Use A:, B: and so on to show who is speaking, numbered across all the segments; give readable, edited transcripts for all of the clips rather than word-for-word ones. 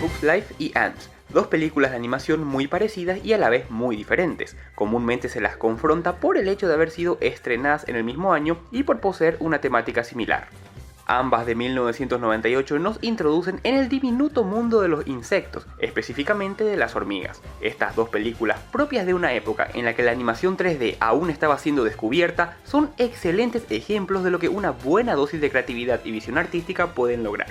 A: Bugs Life y Ants, dos películas de animación muy parecidas y a la vez muy diferentes. Comúnmente se las confronta por el hecho de haber sido estrenadas en el mismo año y por poseer una temática similar. Ambas de 1998 nos introducen en el diminuto mundo de los insectos, específicamente de las hormigas. Estas dos películas, propias de una época en la que la animación 3D aún estaba siendo descubierta, son excelentes ejemplos de lo que una buena dosis de creatividad y visión artística pueden lograr.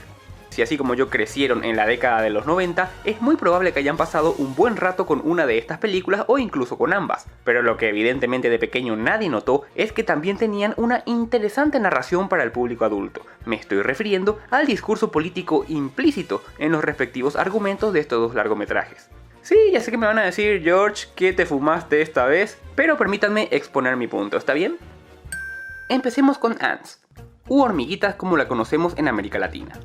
A: Si así como yo crecieron en la década de los 90, es muy probable que hayan pasado un buen rato con una de estas películas o incluso con ambas, pero lo que evidentemente de pequeño nadie notó es que también tenían una interesante narración para el público adulto. Me estoy refiriendo al discurso político implícito en los respectivos argumentos de estos dos largometrajes. Sí, ya sé que me van a decir, George, que te fumaste esta vez, pero permítanme exponer mi punto, ¿está bien? Empecemos con Ants, u hormiguitas como la conocemos en América Latina.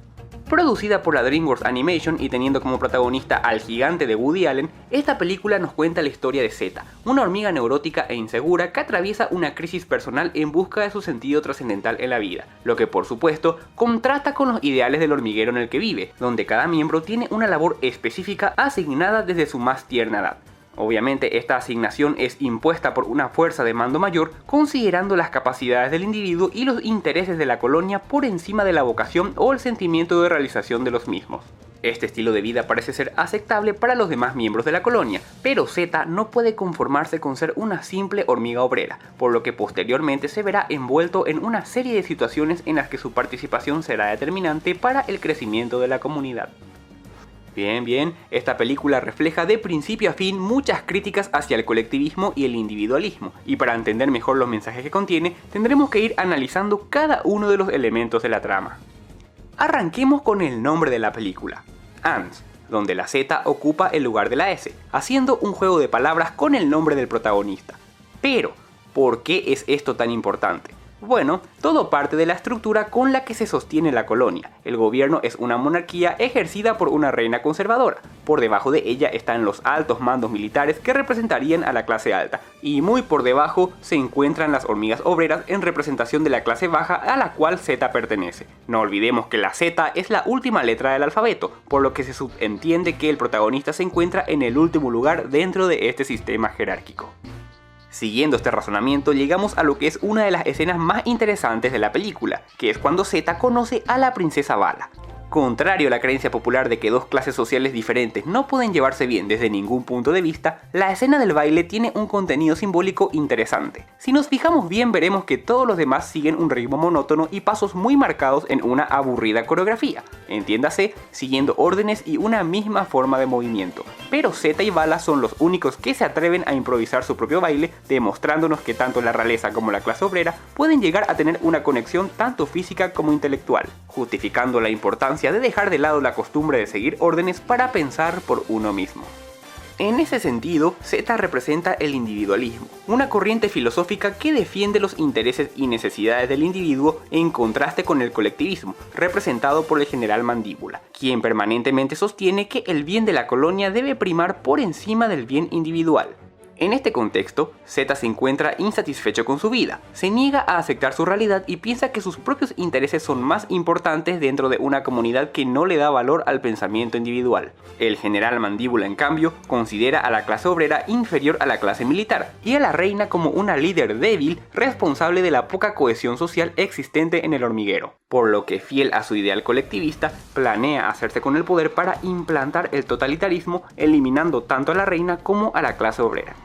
A: Producida por la DreamWorks Animation y teniendo como protagonista al gigante de Woody Allen, esta película nos cuenta la historia de Zeta, una hormiga neurótica e insegura que atraviesa una crisis personal en busca de su sentido trascendental en la vida, lo que por supuesto contrasta con los ideales del hormiguero en el que vive, donde cada miembro tiene una labor específica asignada desde su más tierna edad. Obviamente esta asignación es impuesta por una fuerza de mando mayor, considerando las capacidades del individuo y los intereses de la colonia por encima de la vocación o el sentimiento de realización de los mismos. Este estilo de vida parece ser aceptable para los demás miembros de la colonia, pero Zeta no puede conformarse con ser una simple hormiga obrera, por lo que posteriormente se verá envuelto en una serie de situaciones en las que su participación será determinante para el crecimiento de la comunidad. Bien, esta película refleja de principio a fin muchas críticas hacia el colectivismo y el individualismo, y para entender mejor los mensajes que contiene, tendremos que ir analizando cada uno de los elementos de la trama. Arranquemos con el nombre de la película, Ants, donde la Z ocupa el lugar de la S, haciendo un juego de palabras con el nombre del protagonista. Pero, ¿por qué es esto tan importante? Bueno, todo parte de la estructura con la que se sostiene la colonia. El gobierno es una monarquía ejercida por una reina conservadora. Por debajo de ella están los altos mandos militares que representarían a la clase alta. Y muy por debajo se encuentran las hormigas obreras en representación de la clase baja a la cual Z pertenece. No olvidemos que la Z es la última letra del alfabeto, por lo que se subentiende que el protagonista se encuentra en el último lugar dentro de este sistema jerárquico. Siguiendo este razonamiento llegamos a lo que es una de las escenas más interesantes de la película, que es cuando Zeta conoce a la princesa Vala. Contrario a la creencia popular de que dos clases sociales diferentes no pueden llevarse bien desde ningún punto de vista, la escena del baile tiene un contenido simbólico interesante. Si nos fijamos bien veremos que todos los demás siguen un ritmo monótono y pasos muy marcados en una aburrida coreografía, entiéndase, siguiendo órdenes y una misma forma de movimiento. Pero Zeta y Vala son los únicos que se atreven a improvisar su propio baile, demostrándonos que tanto la realeza como la clase obrera pueden llegar a tener una conexión tanto física como intelectual, justificando la importancia de dejar de lado la costumbre de seguir órdenes para pensar por uno mismo. En ese sentido, Zeta representa el individualismo, una corriente filosófica que defiende los intereses y necesidades del individuo en contraste con el colectivismo, representado por el general Mandíbula, quien permanentemente sostiene que el bien de la colonia debe primar por encima del bien individual. En este contexto, Zeta se encuentra insatisfecho con su vida, se niega a aceptar su realidad y piensa que sus propios intereses son más importantes dentro de una comunidad que no le da valor al pensamiento individual. El general Mandíbula, en cambio, considera a la clase obrera inferior a la clase militar y a la reina como una líder débil responsable de la poca cohesión social existente en el hormiguero, por lo que, fiel a su ideal colectivista, planea hacerse con el poder para implantar el totalitarismo, eliminando tanto a la reina como a la clase obrera.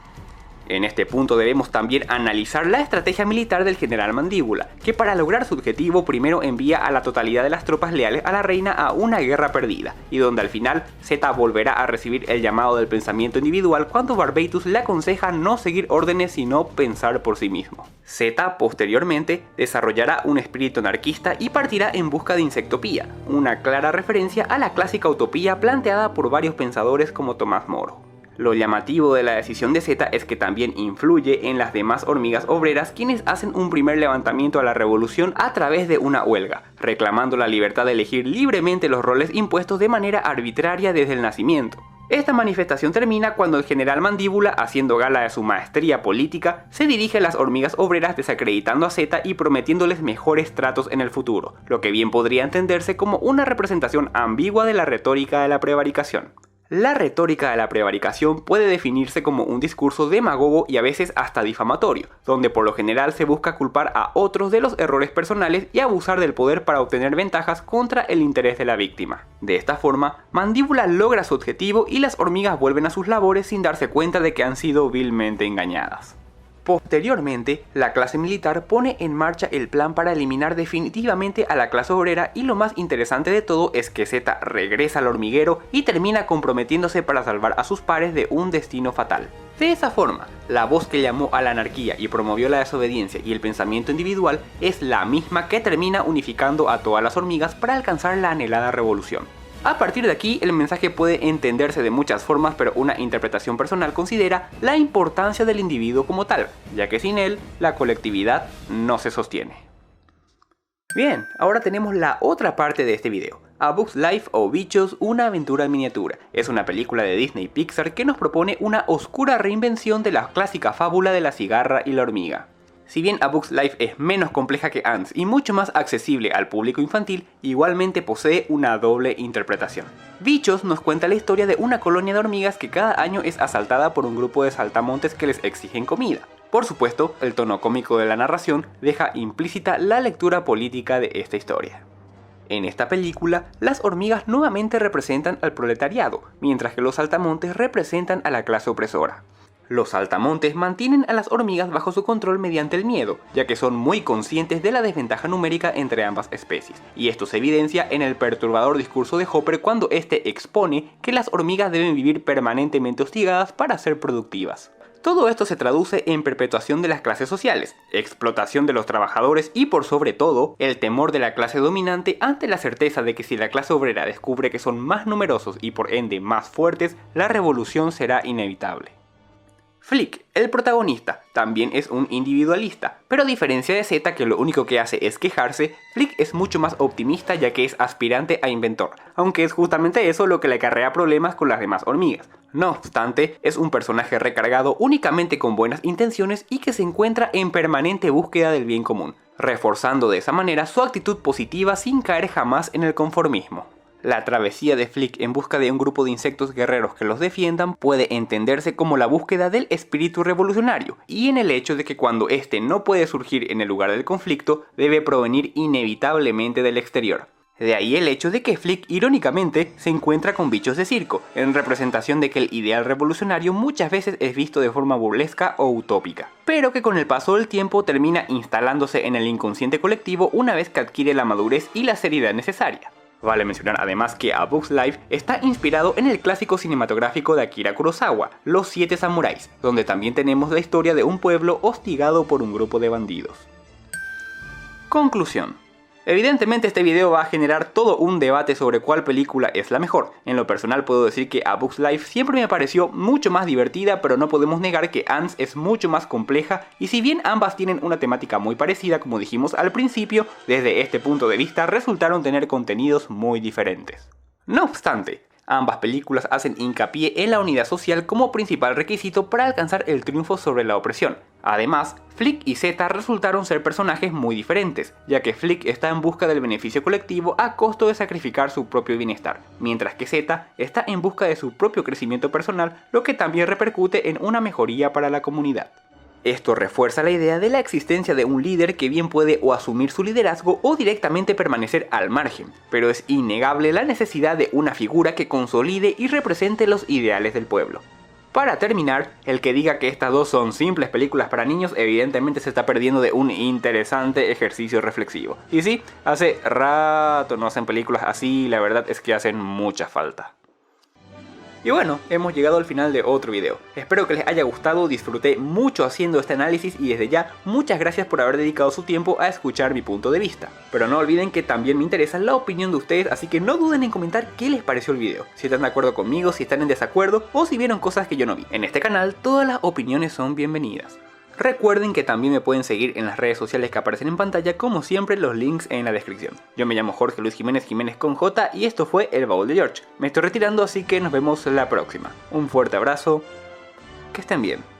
A: En este punto debemos también analizar la estrategia militar del general Mandíbula, que para lograr su objetivo primero envía a la totalidad de las tropas leales a la reina a una guerra perdida, y donde al final Zeta volverá a recibir el llamado del pensamiento individual cuando Barbatus le aconseja no seguir órdenes sino pensar por sí mismo. Zeta posteriormente desarrollará un espíritu anarquista y partirá en busca de Insectopía, una clara referencia a la clásica utopía planteada por varios pensadores como Tomás Moro. Lo llamativo de la decisión de Zeta es que también influye en las demás hormigas obreras, quienes hacen un primer levantamiento a la revolución a través de una huelga, reclamando la libertad de elegir libremente los roles impuestos de manera arbitraria desde el nacimiento. Esta manifestación termina cuando el general Mandíbula, haciendo gala de su maestría política, se dirige a las hormigas obreras desacreditando a Zeta y prometiéndoles mejores tratos en el futuro, lo que bien podría entenderse como una representación ambigua de la retórica de la prevaricación. La retórica de la prevaricación puede definirse como un discurso demagogo y a veces hasta difamatorio, donde por lo general se busca culpar a otros de los errores personales y abusar del poder para obtener ventajas contra el interés de la víctima. De esta forma, Mandíbula logra su objetivo y las hormigas vuelven a sus labores sin darse cuenta de que han sido vilmente engañadas. Posteriormente, la clase militar pone en marcha el plan para eliminar definitivamente a la clase obrera y lo más interesante de todo es que Zeta regresa al hormiguero y termina comprometiéndose para salvar a sus pares de un destino fatal. De esa forma, la voz que llamó a la anarquía y promovió la desobediencia y el pensamiento individual es la misma que termina unificando a todas las hormigas para alcanzar la anhelada revolución. A partir de aquí, el mensaje puede entenderse de muchas formas, pero una interpretación personal considera la importancia del individuo como tal, ya que sin él, la colectividad no se sostiene. Bien, ahora tenemos la otra parte de este video. A Bug's Life o Bichos, una aventura en miniatura. Es una película de Disney Pixar que nos propone una oscura reinvención de la clásica fábula de la cigarra y la hormiga. Si bien A Bug's Life es menos compleja que Ants y mucho más accesible al público infantil, igualmente posee una doble interpretación. Bichos nos cuenta la historia de una colonia de hormigas que cada año es asaltada por un grupo de saltamontes que les exigen comida. Por supuesto, el tono cómico de la narración deja implícita la lectura política de esta historia. En esta película, las hormigas nuevamente representan al proletariado, mientras que los saltamontes representan a la clase opresora. Los saltamontes mantienen a las hormigas bajo su control mediante el miedo, ya que son muy conscientes de la desventaja numérica entre ambas especies, y esto se evidencia en el perturbador discurso de Hopper cuando este expone que las hormigas deben vivir permanentemente hostigadas para ser productivas. Todo esto se traduce en perpetuación de las clases sociales, explotación de los trabajadores y por sobre todo, el temor de la clase dominante ante la certeza de que si la clase obrera descubre que son más numerosos y por ende más fuertes, la revolución será inevitable. Flick, el protagonista, también es un individualista, pero a diferencia de Zeta que lo único que hace es quejarse, Flick es mucho más optimista ya que es aspirante a inventor, aunque es justamente eso lo que le acarrea problemas con las demás hormigas. No obstante, es un personaje recargado únicamente con buenas intenciones y que se encuentra en permanente búsqueda del bien común, reforzando de esa manera su actitud positiva sin caer jamás en el conformismo. La travesía de Flick en busca de un grupo de insectos guerreros que los defiendan puede entenderse como la búsqueda del espíritu revolucionario, y en el hecho de que cuando este no puede surgir en el lugar del conflicto, debe provenir inevitablemente del exterior. De ahí el hecho de que Flick irónicamente se encuentra con bichos de circo, en representación de que el ideal revolucionario muchas veces es visto de forma burlesca o utópica, pero que con el paso del tiempo termina instalándose en el inconsciente colectivo una vez que adquiere la madurez y la seriedad necesaria. Vale mencionar además que A Bug's Life está inspirado en el clásico cinematográfico de Akira Kurosawa, Los 7 Samuráis, donde también tenemos la historia de un pueblo hostigado por un grupo de bandidos. Conclusión. Evidentemente este video va a generar todo un debate sobre cuál película es la mejor. En lo personal puedo decir que A Bug's Life siempre me pareció mucho más divertida, pero no podemos negar que Ants es mucho más compleja y si bien ambas tienen una temática muy parecida como dijimos al principio, desde este punto de vista resultaron tener contenidos muy diferentes. No obstante, ambas películas hacen hincapié en la unidad social como principal requisito para alcanzar el triunfo sobre la opresión. Además, Flick y Zeta resultaron ser personajes muy diferentes, ya que Flick está en busca del beneficio colectivo a costo de sacrificar su propio bienestar, mientras que Zeta está en busca de su propio crecimiento personal, lo que también repercute en una mejoría para la comunidad. Esto refuerza la idea de la existencia de un líder que bien puede o asumir su liderazgo o directamente permanecer al margen, pero es innegable la necesidad de una figura que consolide y represente los ideales del pueblo. Para terminar, el que diga que estas dos son simples películas para niños evidentemente se está perdiendo de un interesante ejercicio reflexivo. Y sí, hace rato no hacen películas así, la verdad es que hacen mucha falta. Y bueno, hemos llegado al final de otro video. Espero que les haya gustado, disfruté mucho haciendo este análisis y desde ya muchas gracias por haber dedicado su tiempo a escuchar mi punto de vista. Pero no olviden que también me interesa la opinión de ustedes, así que no duden en comentar qué les pareció el video. Si están de acuerdo conmigo, si están en desacuerdo o si vieron cosas que yo no vi. En este canal todas las opiniones son bienvenidas. Recuerden que también me pueden seguir en las redes sociales que aparecen en pantalla, como siempre los links en la descripción. Yo me llamo Jorge Luis Jiménez, Jiménez con J, y esto fue El Baúl de George. Me estoy retirando, así que nos vemos la próxima. Un fuerte abrazo, que estén bien.